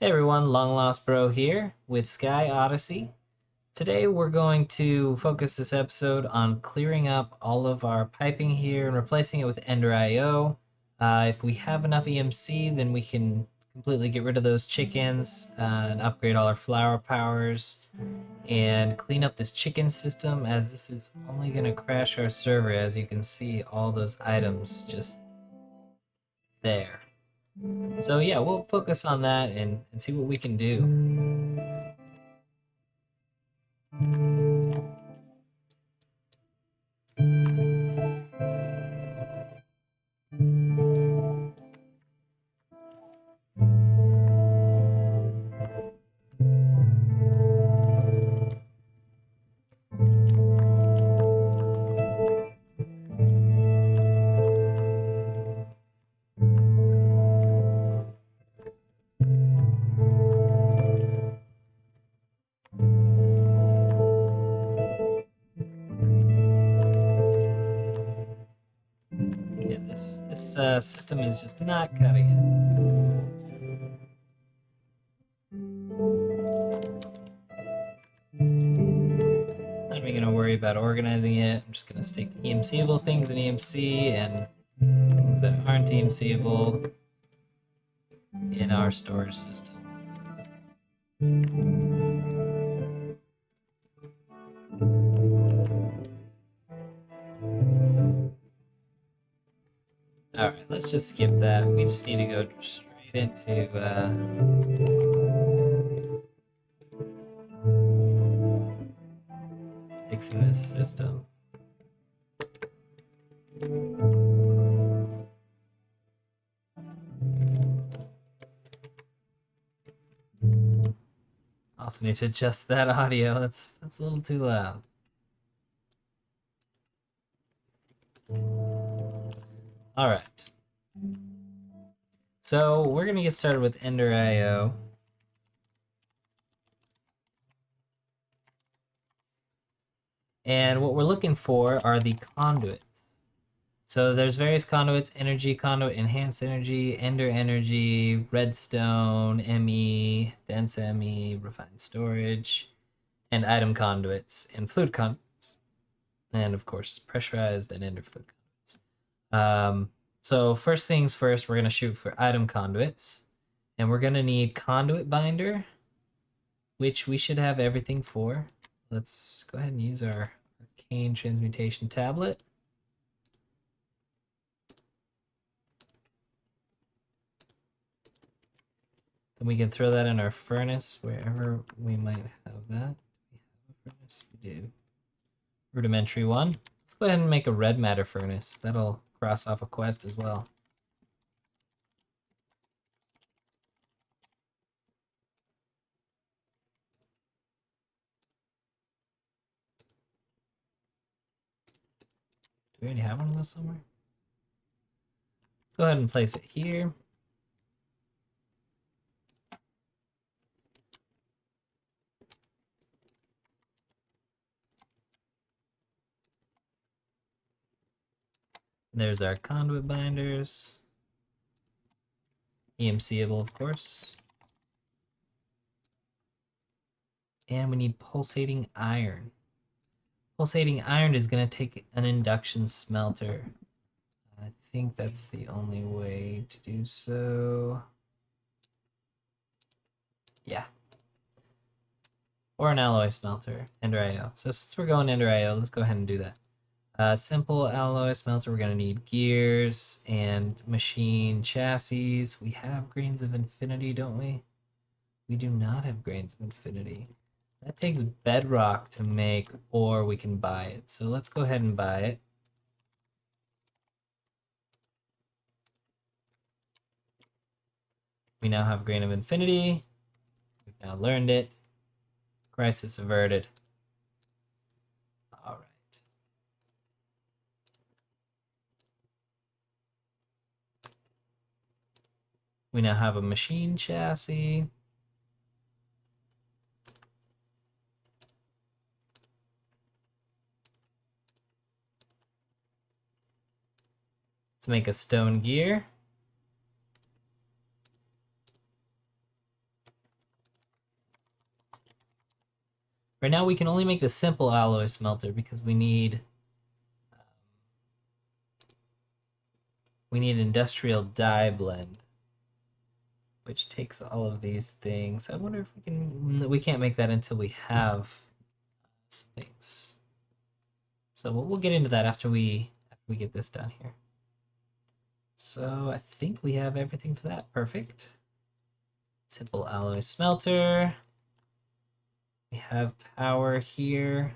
Hey everyone, Long Lost Bro here with Sky Odyssey. Today we're going to focus this episode on clearing up all of our piping here and replacing it with Ender IO. If we have enough EMC, then we can completely get rid of those chickens and upgrade all our flower powers and clean up this chicken system, as this is only going to crash our server. As you can see, all those items just there. So yeah, we'll focus on that and see what we can do. Yeah, this system is just not cutting it. Not even gonna worry about organizing it. I'm just gonna stick the EMCable things in EMC and things that aren't EMCable in our storage system. All right, let's just skip that. We just need to go straight into fixing this system. Also need to adjust that audio. That's a little too loud. All right. So we're gonna get started with Ender IO. And what we're looking for are the conduits. So there's various conduits: energy conduit, enhanced energy, ender energy, redstone, ME, dense ME, refined storage, and item conduits and fluid conduits. And of course, pressurized and ender fluid conduits. So first things first, we're going to shoot for item conduits. And we're going to need conduit binder, which we should have everything for. Let's go ahead and use our arcane transmutation tablet. Then we can throw that in our furnace wherever we might have that. We have a furnace? We do. Rudimentary one. Let's go ahead and make a red matter furnace. That'll cross off a quest as well. Do we already have one of those somewhere? Go ahead and place it here. There's our conduit binders. EMCable, of course. And we need pulsating iron. Pulsating iron is going to take an induction smelter. I think that's the only way to do so. Yeah. Or an alloy smelter, Ender IO. So since we're going Ender IO, let's go ahead and do that. Simple alloy smelter, we're going to need gears and machine chassis. We have grains of infinity, don't we? We do not have grains of infinity. That takes bedrock to make, or we can buy it. So let's go ahead and buy it. We now have grain of infinity. We've now learned it. Crisis averted. All right. We now have a machine chassis. Let's make a stone gear. Right now we can only make the simple alloy smelter because we need industrial dye blend, which takes all of these things. I wonder if we can't make that until we have some things. So we'll get into that after we get this done here. So I think we have everything for that. Perfect. Simple alloy smelter. We have power here.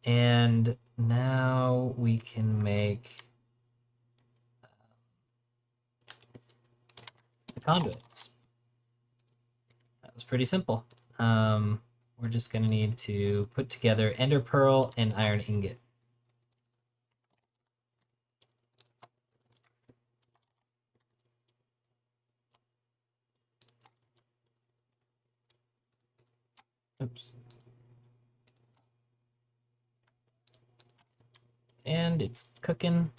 And now we can make the conduits. That was pretty simple. We're just going to need to put together ender pearl and iron ingot. Oops. And it's cooking.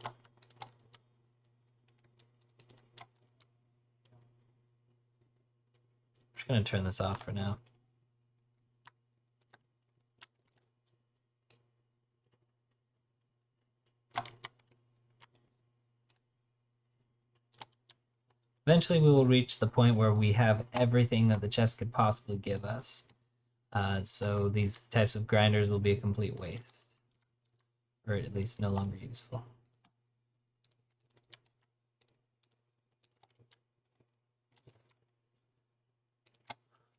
I'm just going to turn this off for now. Eventually we will reach the point where we have everything that the chest could possibly give us. So these types of grinders will be a complete waste, or at least no longer useful.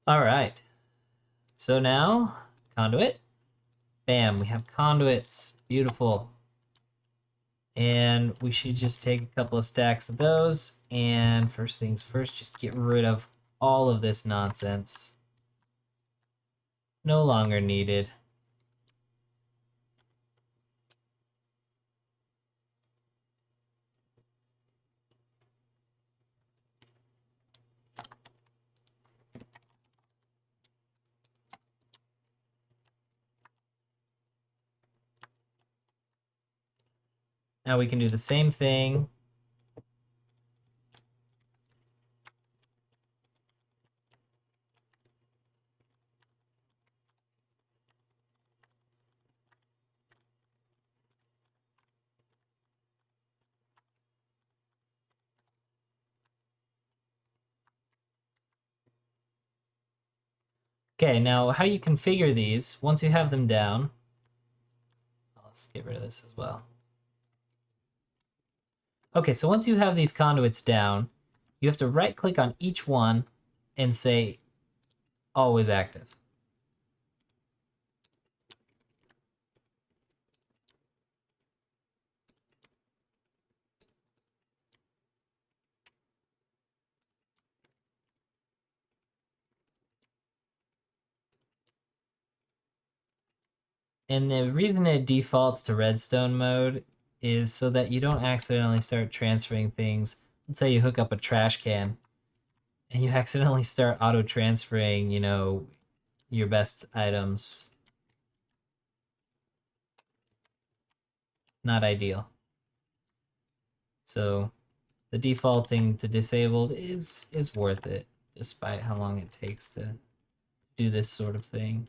All right, so now conduit. Bam, we have conduits. Beautiful. And we should just take a couple of stacks of those, and first things first, just get rid of all of this nonsense. No longer needed. Now we can do the same thing. Okay, now how you configure these, once you have them down, let's get rid of this as well. Okay, so once you have these conduits down, you have to right click on each one and say always active. And the reason it defaults to redstone mode is so that you don't accidentally start transferring things. Let's say you hook up a trash can and you accidentally start auto transferring, your best items. Not ideal. So the defaulting to disabled is worth it, despite how long it takes to do this sort of thing.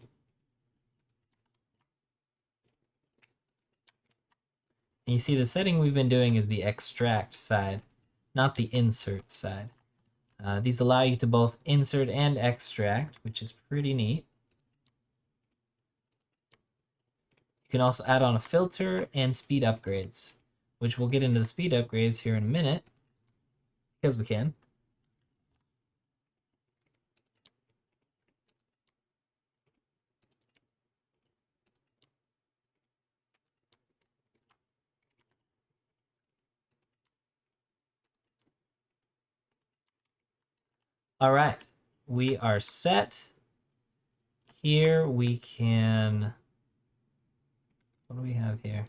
And you see the setting we've been doing is the extract side, not the insert side. These allow you to both insert and extract, which is pretty neat. You can also add on a filter and speed upgrades, which we'll get into the speed upgrades here in a minute, because we can. All right, we are set. All right, we are set. Here we can, what do we have here?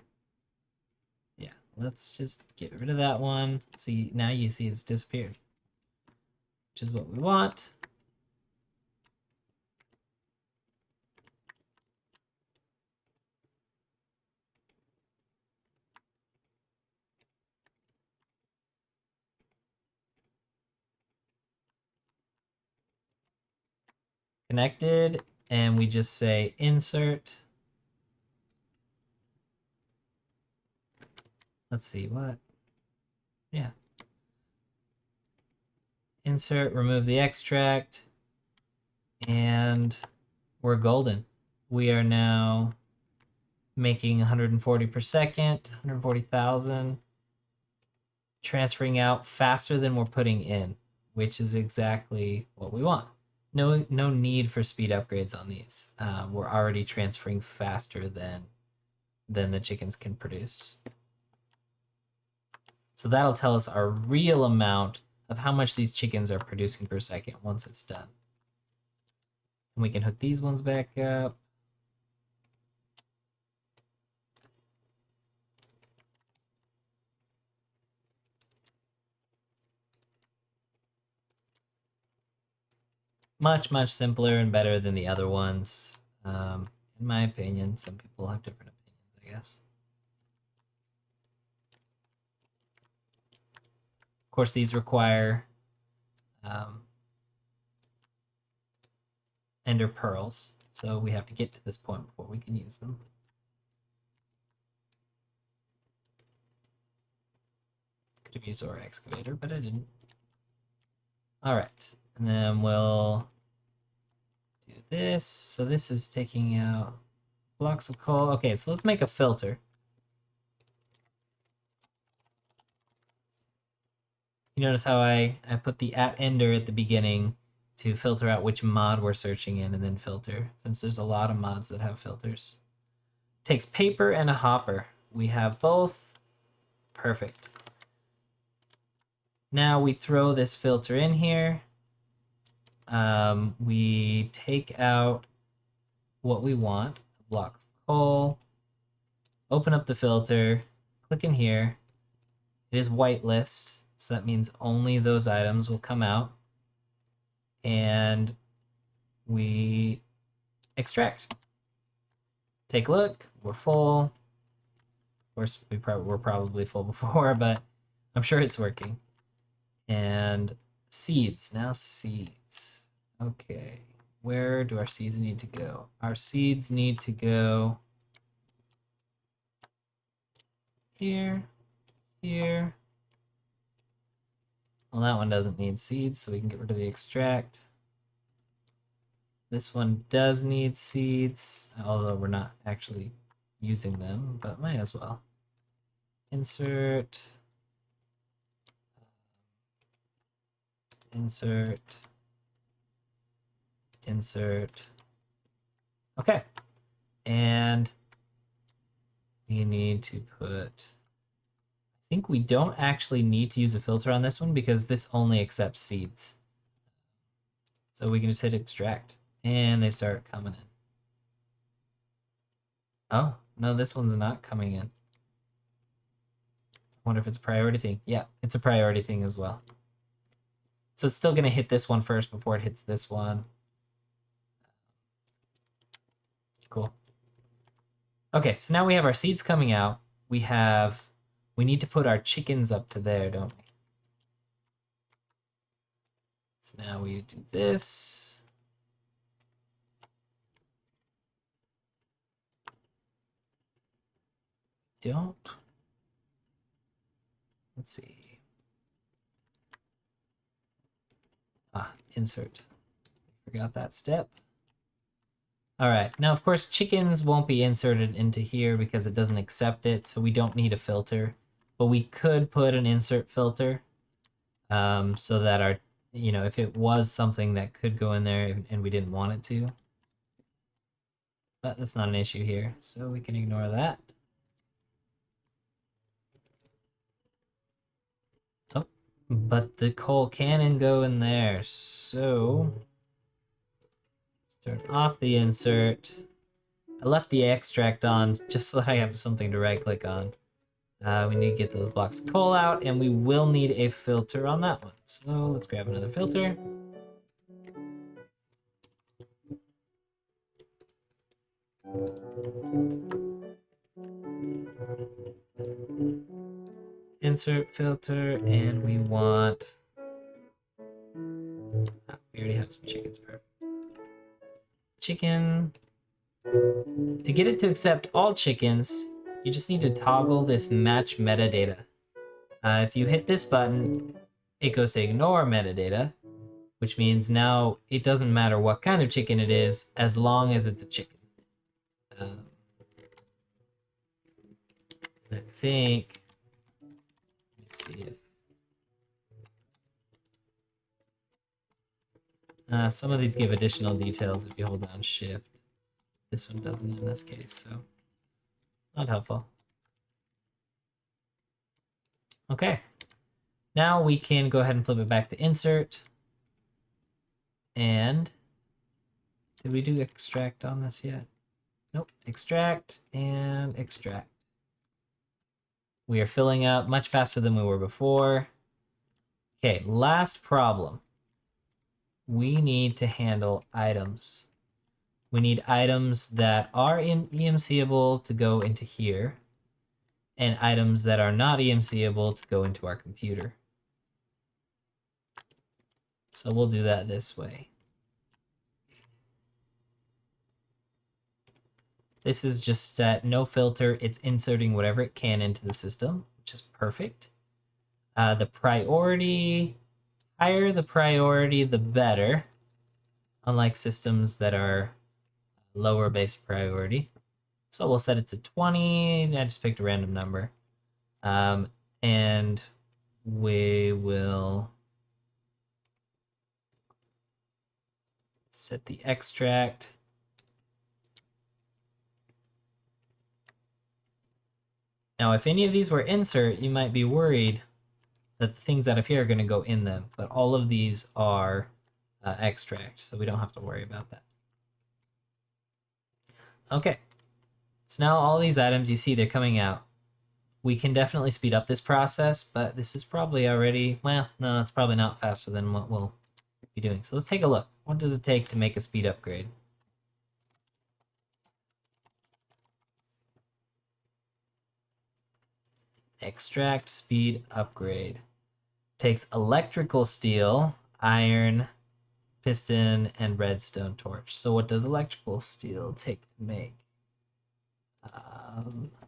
Yeah, let's just get rid of that one. See, now you see it's disappeared, which is what we want. connected, and we just say insert. Let's see, what? Yeah. Insert, remove the extract, and we're golden. We are now making 140 per second, 140,000, transferring out faster than we're putting in, which is exactly what we want. No need for speed upgrades on these. We're already transferring faster than the chickens can produce. So that'll tell us our real amount of how much these chickens are producing per second once it's done. And we can hook these ones back up. Much simpler and better than the other ones, in my opinion. Some people have different opinions, I guess. Of course, these require ender pearls, so we have to get to this point before we can use them. Could have used our excavator, but I didn't. All right, and then we'll do this. So this is taking out blocks of coal. Okay, so let's make a filter. You notice how I put the @ender at the beginning to filter out which mod we're searching in and then filter, since there's a lot of mods that have filters. Takes paper and a hopper. We have both. Perfect. Now we throw this filter in here. We take out what we want, a block of coal, open up the filter, click in here. It is whitelist, so that means only those items will come out. And we extract. Take a look, we're full. Of course, we're probably full before, but I'm sure it's working. And seeds, now seeds. Okay, where do our seeds need to go? Our seeds need to go here, here. Well, that one doesn't need seeds, so we can get rid of the extract. This one does need seeds, although we're not actually using them, but might as well. Insert, insert, insert. Okay, and we need to put, I think we don't actually need to use a filter on this one because this only accepts seeds. So we can just hit extract and they start coming in. Oh, no, this one's not coming in. I wonder if it's a priority thing. Yeah, it's a priority thing as well. So it's still going to hit this one first before it hits this one. Cool. Okay, so now we have our seeds coming out. We need to put our chickens up to there, don't we? So now we do this. Don't. Let's see. Insert. Forgot that step. All right, now of course chickens won't be inserted into here because it doesn't accept it, so we don't need a filter. But we could put an insert filter so that our, if it was something that could go in there and we didn't want it to. But that's not an issue here, so we can ignore that. Oh, but the coal cannon go in there, so turn off the insert. I left the extract on just so that I have something to right-click on. We need to get those blocks of coal out, and we will need a filter on that one. So let's grab another filter. Insert filter, and we want... we already have some chickens, perfect. chicken. To get it to accept all chickens, you just need to toggle this match metadata. If you hit this button, it goes to ignore metadata, which means now it doesn't matter what kind of chicken it is as long as it's a chicken. I think, let's see if some of these give additional details if you hold down shift. This one doesn't in this case, so not helpful. Okay, now we can go ahead and flip it back to insert. And did we do extract on this yet? Nope, extract and extract. We are filling up much faster than we were before. Okay, last problem. We need to handle items. We need items that are EMCable to go into here, and items that are not EMCable to go into our computer. So we'll do that this way. This is just no filter. It's inserting whatever it can into the system, which is perfect. The priority, higher the priority, the better. Unlike systems that are lower base priority. So we'll set it to 20. I just picked a random number. And we will set the extract. Now, if any of these were insert, you might be worried that the things out of here are going to go in them, but all of these are extract, so we don't have to worry about that. Okay, so now all these items, you see they're coming out. We can definitely speed up this process, but this is probably already, well, no, it's probably not faster than what we'll be doing. So let's take a look. What does it take to make a speed upgrade? Extract speed upgrade. Takes electrical steel, iron, piston, and redstone torch. So what does electrical steel take to make?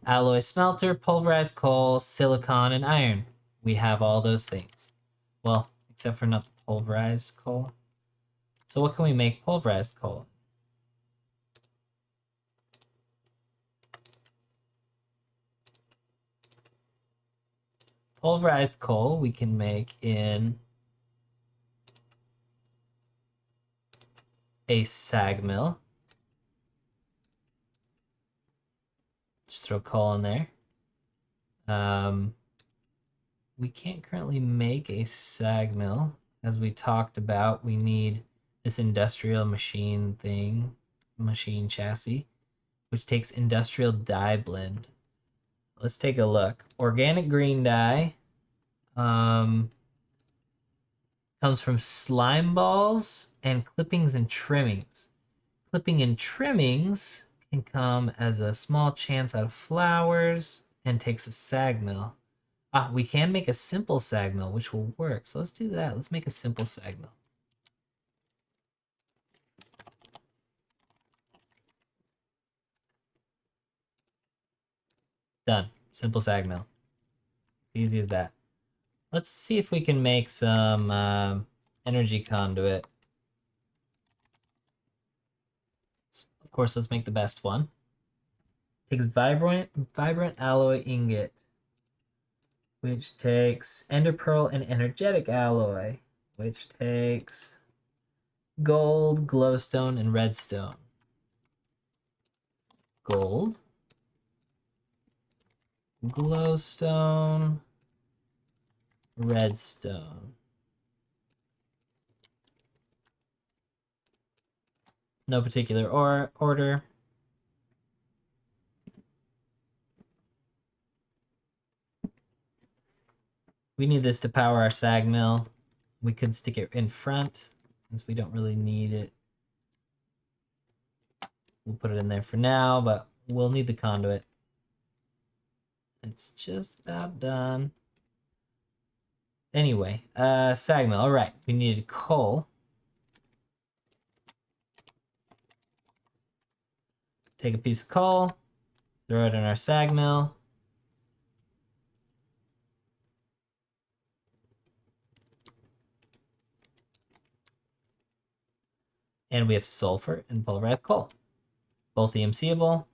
Alloy smelter, pulverized coal, silicon, and iron. We have all those things. Well, except for not the pulverized coal. So what can we make pulverized coal? Pulverized coal we can make in a sag mill. Just throw coal in there. We can't currently make a sag mill. As we talked about, we need this industrial machine thing, machine chassis, which takes industrial dye blend. Let's take a look. Organic green dye comes from slime balls and clippings and trimmings. Clipping and trimmings can come as a small chance out of flowers and takes a sag mill. We can make a simple sag mill, which will work. So let's do that. Let's make a simple sag mill. Done. Simple sag mill. Easy as that. Let's see if we can make some energy conduit. Of course, let's make the best one. Takes vibrant alloy ingot, which takes ender pearl and energetic alloy, which takes gold, glowstone, and redstone. Gold, glowstone, redstone. No particular order. We need this to power our sag mill. We could stick it in front since we don't really need it. We'll put it in there for now, but we'll need the conduit. It's just about done. Anyway, sag mill. All right, we needed coal. Take a piece of coal, throw it in our sag mill. And we have sulfur and pulverized coal. Both EMCable.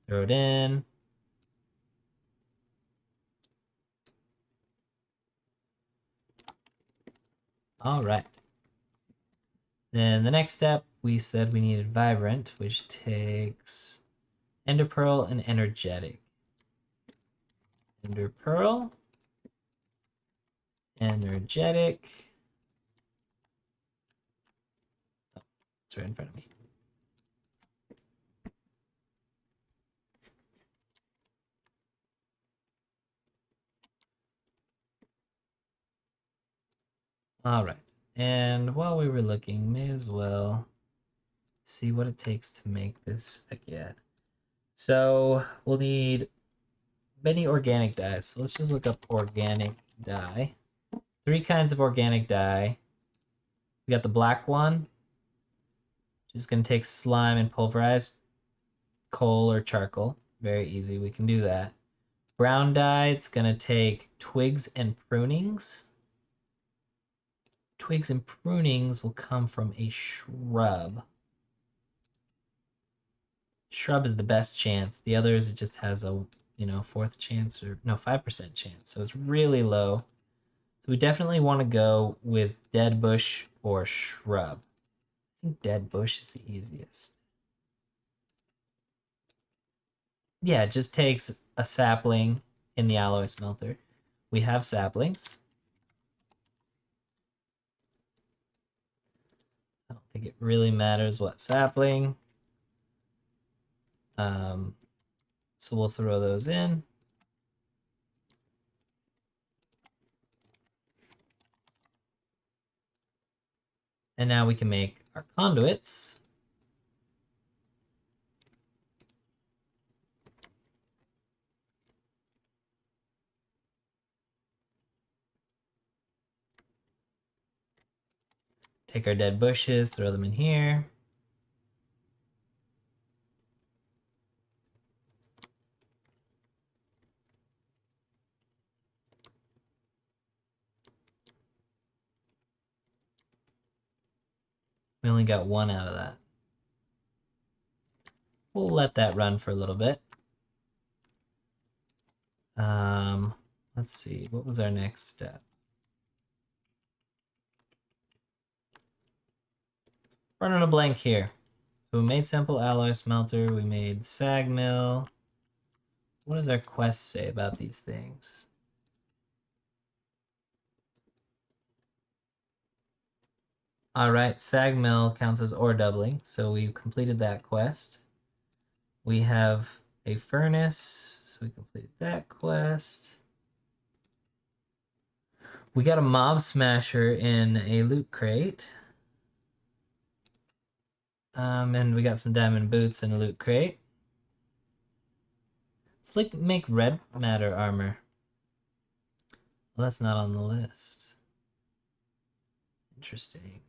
Throw it in. All right. Then the next step, we said we needed vibrant, which takes ender pearl and energetic. Ender pearl, energetic. Oh, it's right in front of me. All right. And while we were looking, may as well see what it takes to make this again. So we'll need many organic dyes. So let's just look up organic dye. 3 kinds of organic dye. We got the black one, which is going to take slime and pulverized coal or charcoal. Very easy, we can do that. Brown dye, it's going to take twigs and prunings. Twigs and prunings will come from a shrub. Shrub is the best chance. The others, it just has a, 4th chance or no, 5% chance. So it's really low. So we definitely want to go with dead bush or shrub. I think dead bush is the easiest. Yeah, it just takes a sapling in the alloy smelter. We have saplings. I don't think it really matters what sapling. So we'll throw those in. And now we can make our conduits. Take our dead bushes, throw them in here. We only got 1 out of that. We'll let that run for a little bit. Let's see, what was our next step? Running a blank here. So we made simple alloy smelter, we made sag mill. What does our quest say about these things? All right, sag mill counts as ore doubling, so we completed that quest. We have a furnace, so we completed that quest. We got a mob smasher in a loot crate. And we got some diamond boots in a loot crate. Let's like make red matter armor. Well, that's not on the list. Interesting.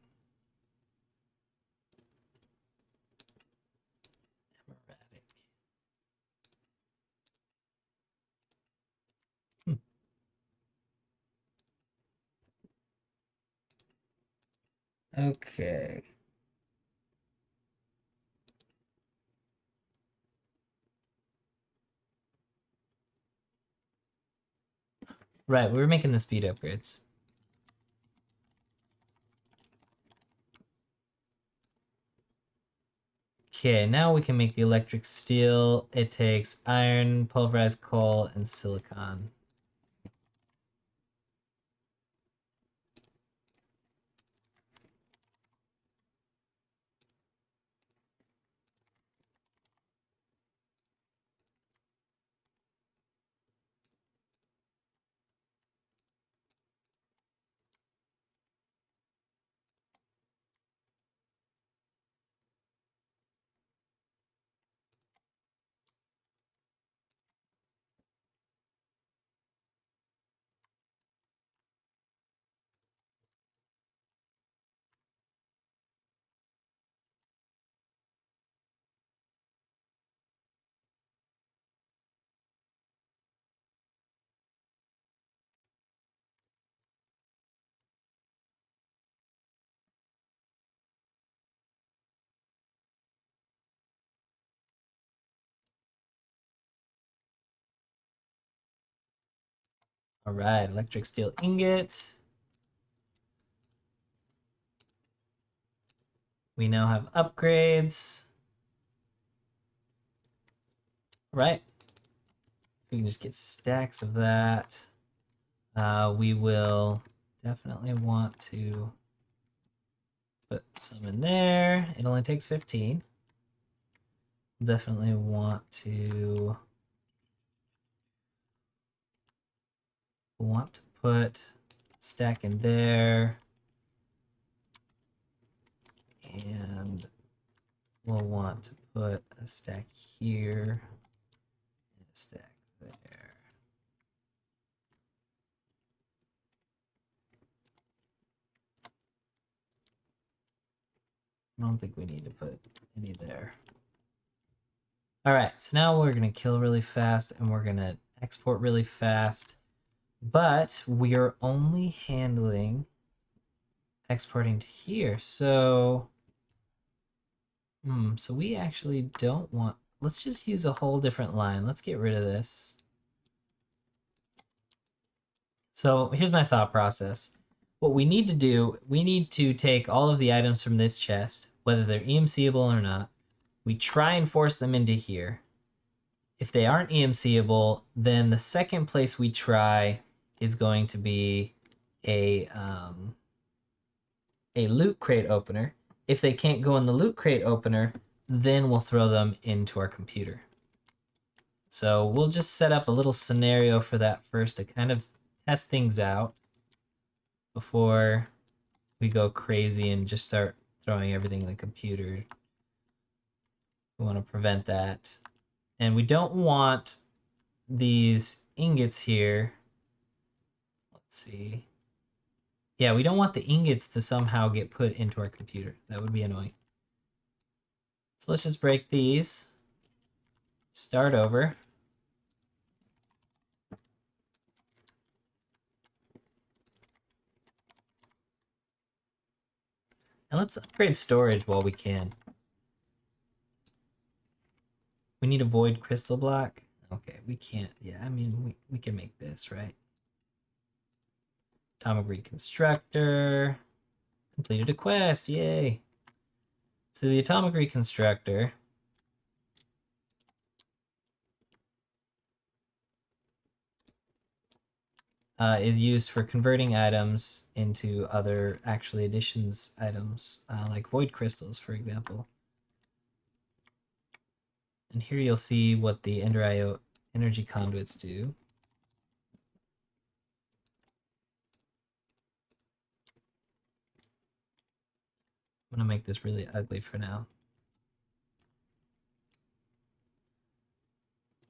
Erratic. Okay. Right, we were making the speed upgrades. Okay, now we can make the electric steel. It takes iron, pulverized coal, and silicon. All right, electric steel ingot. We now have upgrades. All right. We can just get stacks of that. We will definitely want to put some in there. It only takes 15. Definitely want to put a stack in there. And we'll want to put a stack here and a stack there. I don't think we need to put any there. All right, so now we're gonna kill really fast and we're gonna export really fast, but we are only handling exporting to here. So, so we actually don't want, let's just use a whole different line. Let's get rid of this. So here's my thought process. What we need to do, we need to take all of the items from this chest, whether they're EMCable or not. We try and force them into here. If they aren't EMCable, then the second place we try is going to be a loot crate opener. If they can't go in the loot crate opener, then we'll throw them into our computer. So we'll just set up a little scenario for that first to kind of test things out before we go crazy and just start throwing everything in the computer. We want to prevent that. And we don't want these ingots here. Let's see. Yeah, we don't want the ingots to somehow get put into our computer. That would be annoying. So let's just break these. Start over. And let's upgrade storage while we can. We need a void crystal block. Okay, we can't. Yeah, I mean, we can make this, right? Atomic Reconstructor. Completed a quest, yay! So the Atomic Reconstructor is used for converting items into other actually additions items, like void crystals, for example. And here you'll see what the Ender IO energy conduits do. I'm gonna make this really ugly for now.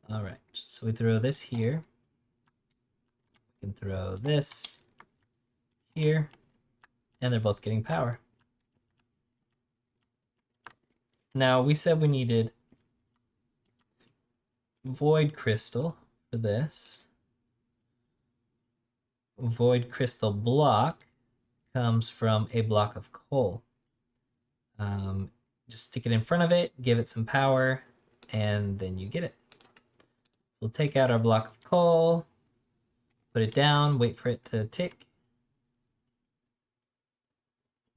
All right, so we throw this here. We can throw this here, and they're both getting power. Now we said we needed void crystal for this. Void crystal block comes from a block of coal. Just stick it in front of it, give it some power, and then you get it. We'll take out our block of coal, put it down, wait for it to tick.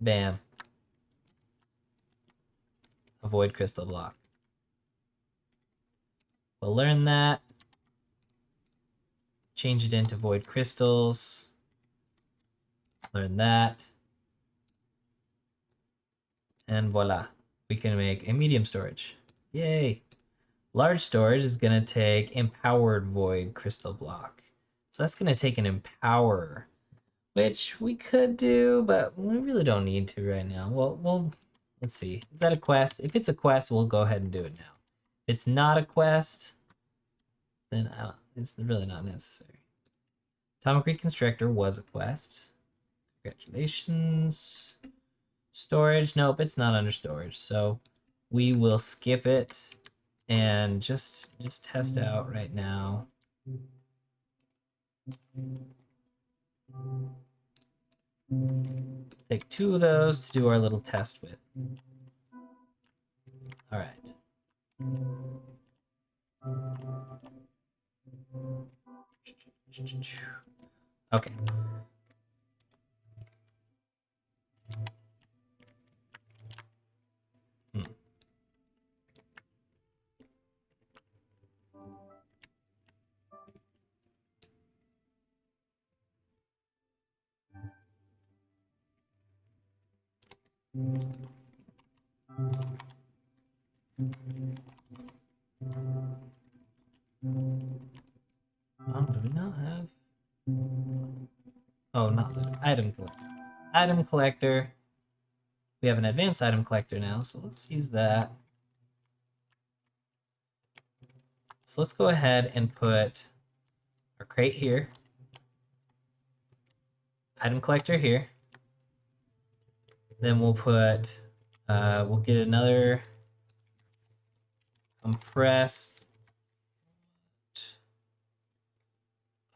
Bam. A void crystal block. We'll learn that. Change it into void crystals. Learn that. And voila. We can make a medium storage. Yay. Large storage is going to take empowered void crystal block. So that's going to take an empower, which we could do, but we really don't need to right now. Well, let's see. Is that a quest? If it's a quest, we'll go ahead and do it now. If it's not a quest, then it's really not necessary. Atomic Reconstructor was a quest. Congratulations. Storage, nope, it's not under storage. So we will skip it and just test out right now. Take 2 of those to do our little test with. All right. Okay. Hmm. Do we not have? Oh, not the item collector. Item collector. We have an advanced item collector now, so let's use that. So let's go ahead and put our crate here. Item collector here. Then we'll put, we'll get another compressed.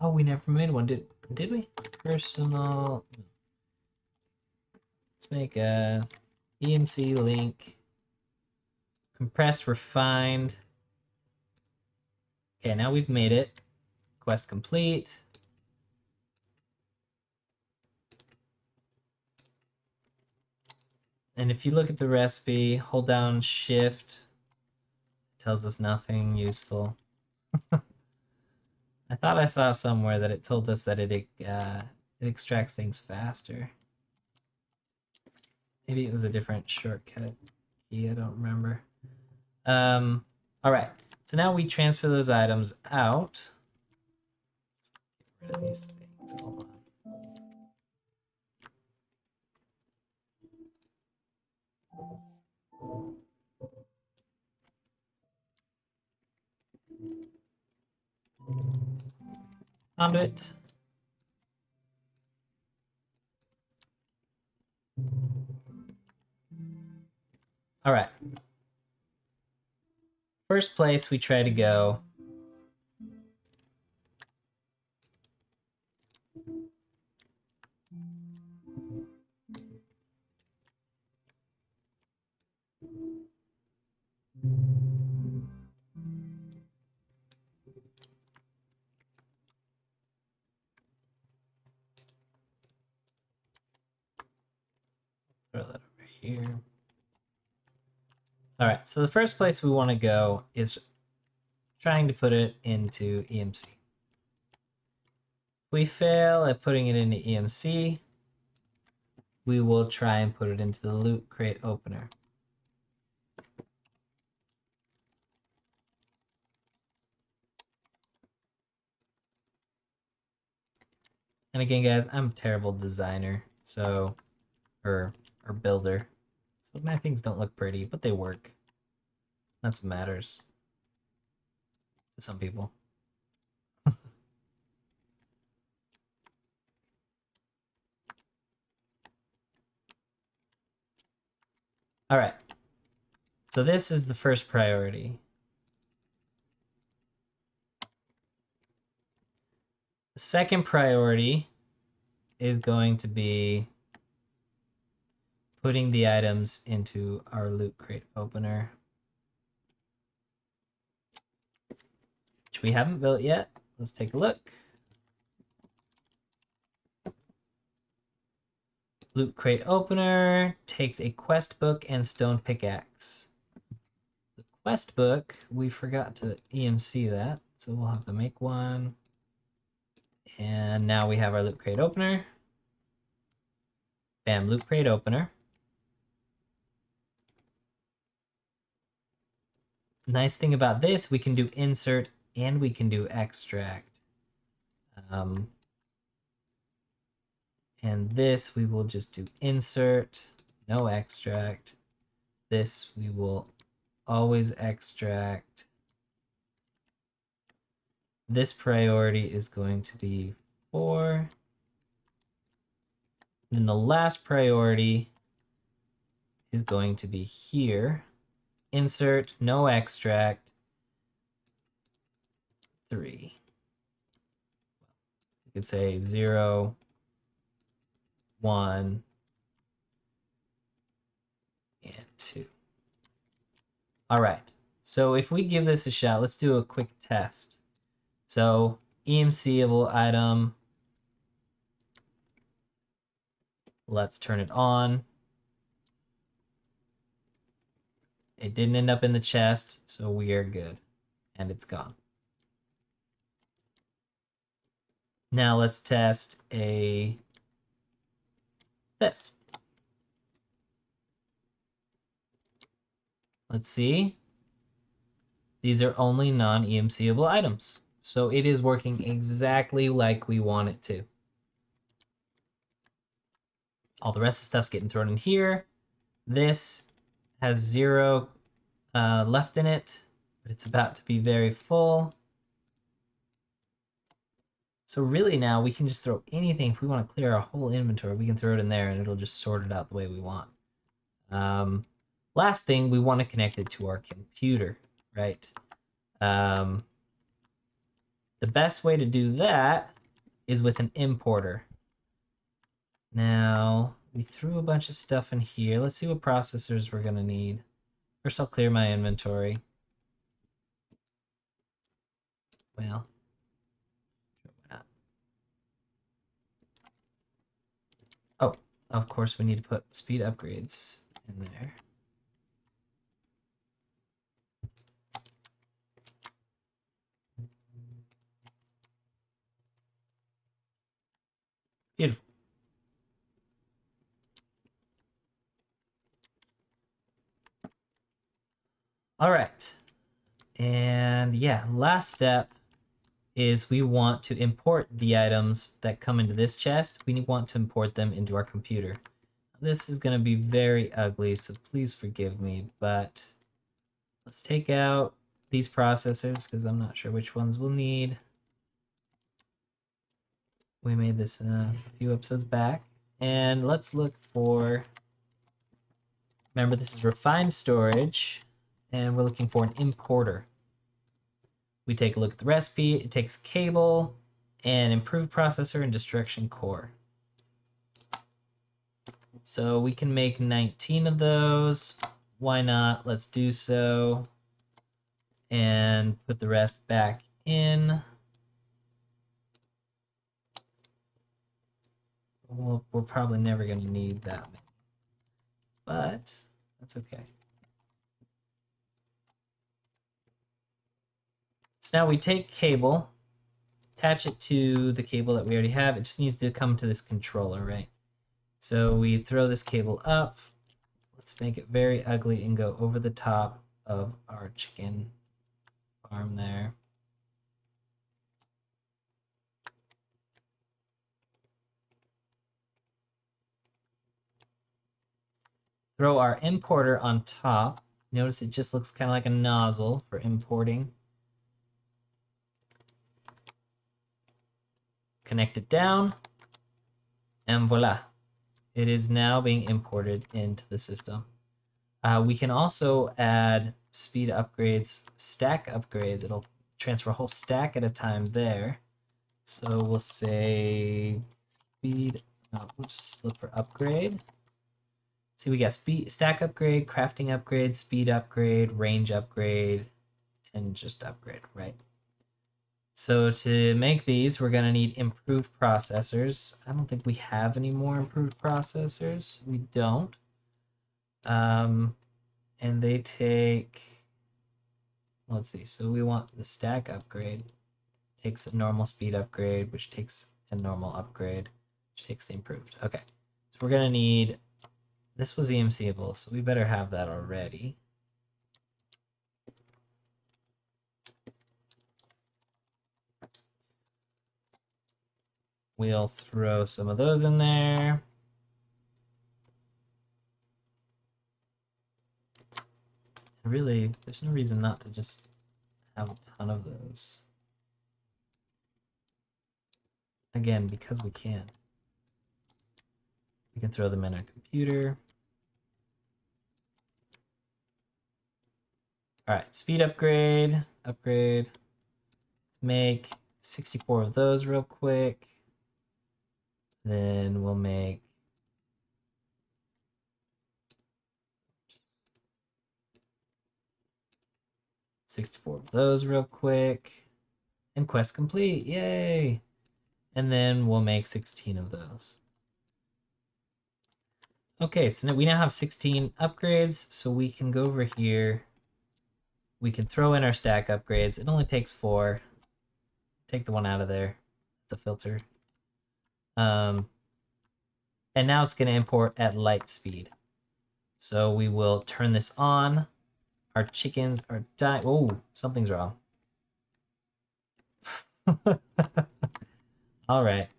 Oh, we never made one, did we? Personal. Let's make a EMC link. Compressed, refined. Okay, now we've made it. Quest complete. And if you look at the recipe, hold down shift. It tells us nothing useful. I thought I saw somewhere that it told us that it extracts things faster. Maybe it was a different shortcut key, I don't remember. All right, so now we transfer those items out. Get rid of these things, hold on. Conduit. All right. First place we try to go. Throw that over here. All right, so the first place we want to go is trying to put it into EMC. If we fail at putting it into EMC, we will try and put it into the loot crate opener. And again, guys, I'm a terrible designer, so or builder. So my things don't look pretty, but they work. That's what matters to some people. All right. So this is the first priority. The second priority is going to be putting the items into our loot crate opener, which we haven't built yet. Let's take a look. Loot crate opener takes a quest book and stone pickaxe. The quest book, we forgot to EMC that, so we'll have to make one. And now we have our loot crate opener. Bam, loot crate opener. Nice thing about this, we can do insert and we can do extract. And this we will just do insert, no extract. This we will always extract. This priority is going to be 4. And the last priority is going to be here. Insert, no extract, 3. You could say 0, 1, and 2. All right, so if we give this a shot, let's do a quick test. So EMCable item, Let's turn it on. It didn't end up in the chest, so we are good. And it's gone. Now let's test this. Let's see. These are only non-EMCable items. So it is working exactly like we want it to. All the rest of the stuff's getting thrown in here. This has 0 left in it, but it's about to be very full. So really now we can just throw anything. If we want to clear our whole inventory, we can throw it in there and it'll just sort it out the way we want. Last thing, we want to connect it to our computer, right? The best way to do that is with an importer. Now, we threw a bunch of stuff in here. Let's see what processors we're going to need. First, I'll clear my inventory. Well, why not? Oh, of course, we need to put speed upgrades in there. Beautiful. All right. And yeah, last step is we want to import the items that come into this chest. We want to import them into our computer. This is going to be very ugly, so please forgive me, but let's take out these processors because I'm not sure which ones we'll need. We made this a few episodes back. And let's look for, remember this is refined storage, and we're looking for an importer. We take a look at the recipe. It takes cable, and improved processor, and destruction core. So we can make 19 of those. Why not? Let's do so. And put the rest back in. Well, we're probably never going to need that many, but that's okay. So now we take cable, attach it to the cable that we already have. It just needs to come to this controller, right? So we throw this cable up. Let's make it very ugly and go over the top of our chicken farm there. Throw our importer on top. Notice it just looks kind of like a nozzle for importing. Connect it down, and voila. It is now being imported into the system. We can also add speed upgrades, stack upgrades. It'll transfer a whole stack at a time there. So we'll say speed, we'll just look for upgrade. See, we got speed, stack upgrade, crafting upgrade, speed upgrade, range upgrade, and just upgrade, right? So to make these, we're going to need improved processors. I don't think we have any more improved processors. We don't. And they take, let's see, so we want the stack upgrade. Takes a normal speed upgrade, which takes a normal upgrade, which takes the improved. Okay, so we're going to need, this was EMCable, so we better have that already. We'll throw some of those in there. Really, there's no reason not to just have a ton of those. Again, because we can. We can throw them in our computer. All right, speed upgrade, upgrade. Let's make 64 of those real quick. Then we'll make 64 of those real quick. And quest complete, yay! And then we'll make 16 of those. Okay, so now we now have 16 upgrades, so we can go over here. We can throw in our stack upgrades. It only takes 4. Take the one out of there. It's a filter. And now it's going to import at light speed. So we will turn this on. Our chickens are dying. Oh, something's wrong. All right.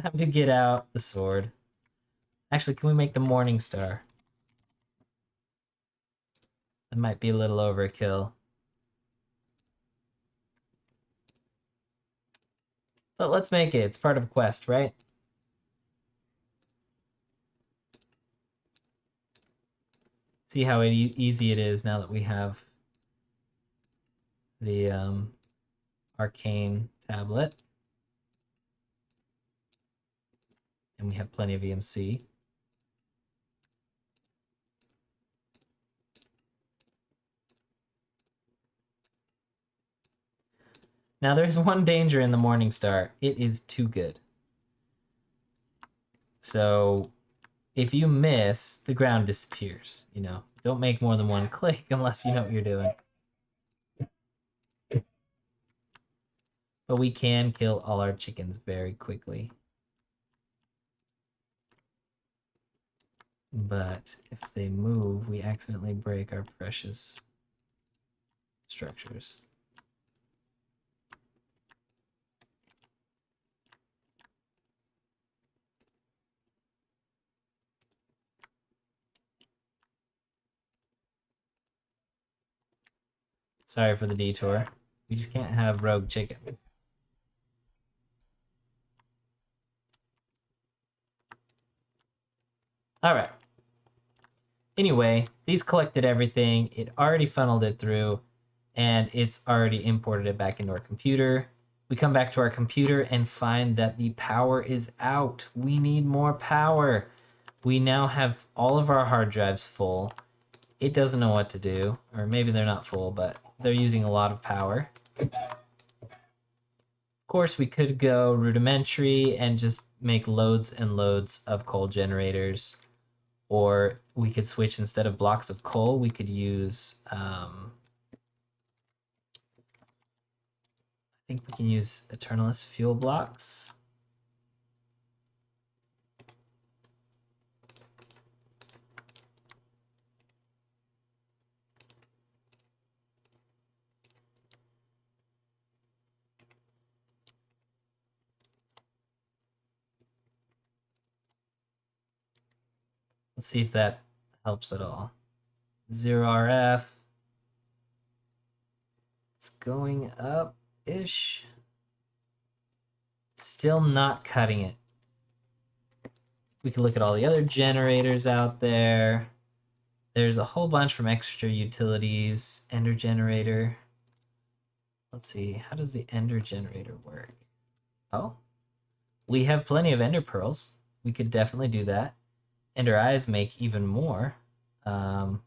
Time to get out the sword. Actually, can we make the Morning Star? That might be a little overkill. But let's make it. It's part of a quest, right? See how easy it is now that we have the arcane tablet. And we have plenty of EMC. Now there's one danger in the Morning Star. It is too good. So if you miss, the ground disappears, you know. Don't make more than one click unless you know what you're doing. But we can kill all our chickens very quickly. But if they move, we accidentally break our precious structures. Sorry for the detour. We just can't have rogue chickens. All right. Anyway, these collected everything. It already funneled it through, and it's already imported it back into our computer. We come back to our computer and find that the power is out. We need more power. We now have all of our hard drives full. It doesn't know what to do, or maybe they're not full, but they're using a lot of power. Of course, we could go rudimentary and just make loads and loads of coal generators, or we could switch instead of blocks of coal, we could use, I think we can use Eternalist fuel blocks. Let's see if that helps at all. 0 RF. It's going up-ish. Still not cutting it. We can look at all the other generators out there. There's a whole bunch from extra utilities. Ender generator. Let's see, how does the ender generator work? Oh, we have plenty of ender pearls. We could definitely do that. Ender eyes make even more. Only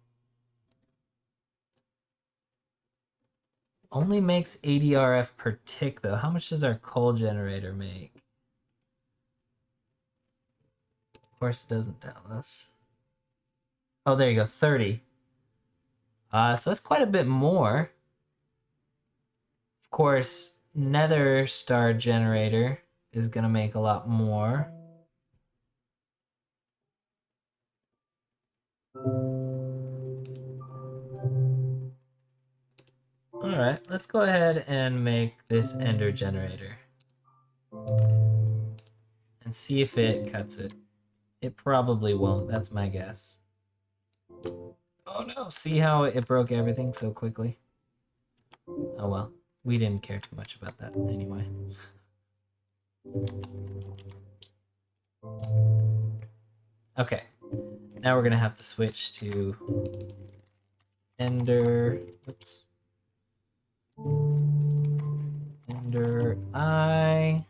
makes 80 RF per tick, though. How much does our coal generator make? Of course, it doesn't tell us. Oh, there you go, 30. So that's quite a bit more. Of course, nether star generator is going to make a lot more. Alright, let's go ahead and make this ender generator. And see if it cuts it. It probably won't, that's my guess. Oh no, see how it broke everything so quickly? Oh well, we didn't care too much about that anyway. Okay, now we're gonna have to switch to Ender, oops. Ender Eye.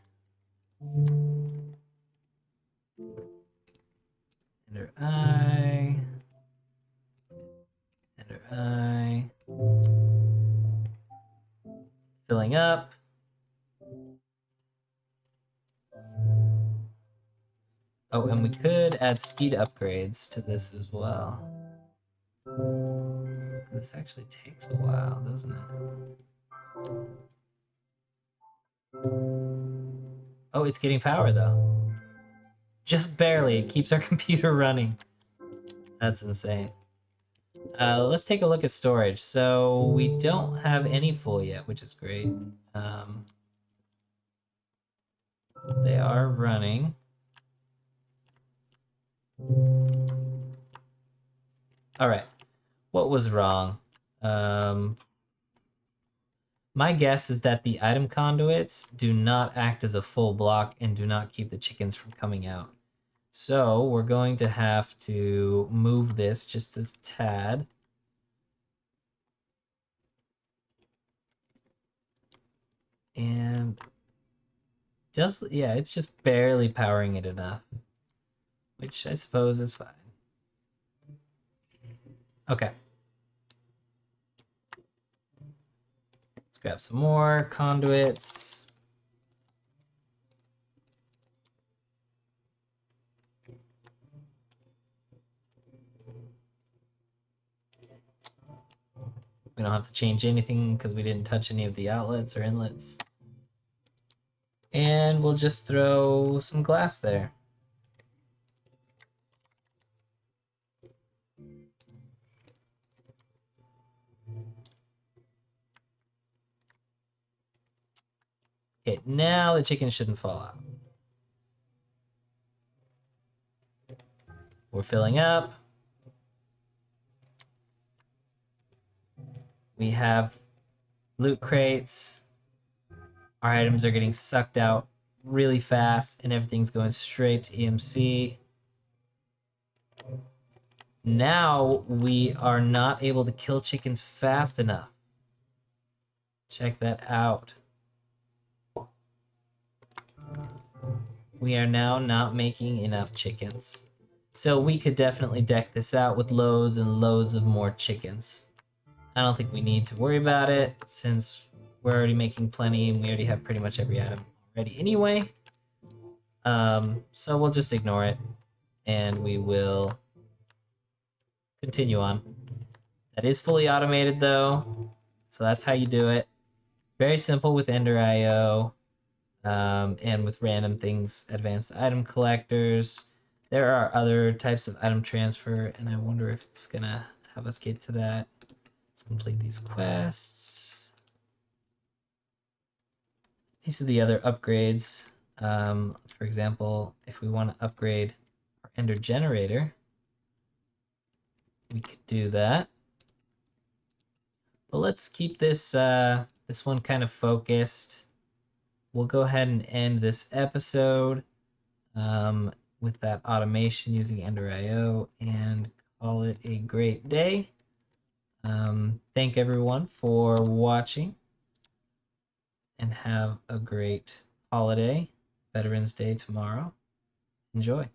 Ender Eye. Ender Eye. Filling up. Oh, and we could add speed upgrades to this as well. This actually takes a while, doesn't it? Oh, it's getting power though. Just barely. It keeps our computer running. That's insane. Let's take a look at storage. So we don't have any full yet, which is great. They are running. All right. What was wrong? My guess is that the item conduits do not act as a full block and do not keep the chickens from coming out. So we're going to have to move this just a tad. And yeah, it's just barely powering it enough, which I suppose is fine. Okay. Let's grab some more conduits. We don't have to change anything because we didn't touch any of the outlets or inlets. And we'll just throw some glass there. Okay, now the chicken shouldn't fall out. We're filling up. We have loot crates. Our items are getting sucked out really fast and everything's going straight to EMC. Now we are not able to kill chickens fast enough. Check that out. We are now not making enough chickens. So we could definitely deck this out with loads and loads of more chickens. I don't think we need to worry about it since we're already making plenty and we already have pretty much every item already anyway. So we'll just ignore it and we will continue on. That is fully automated though, so that's how you do it. Very simple with Ender IO and with random things, advanced item collectors. There are other types of item transfer, and I wonder if it's gonna have us get to that. Let's complete these quests. These are the other upgrades. For example, if we want to upgrade our Ender generator, we could do that. But let's keep this this one kind of focused. We'll go ahead and end this episode with that automation using Ender IO and call it a great day. Thank everyone for watching and have a great holiday. Veterans Day tomorrow. Enjoy.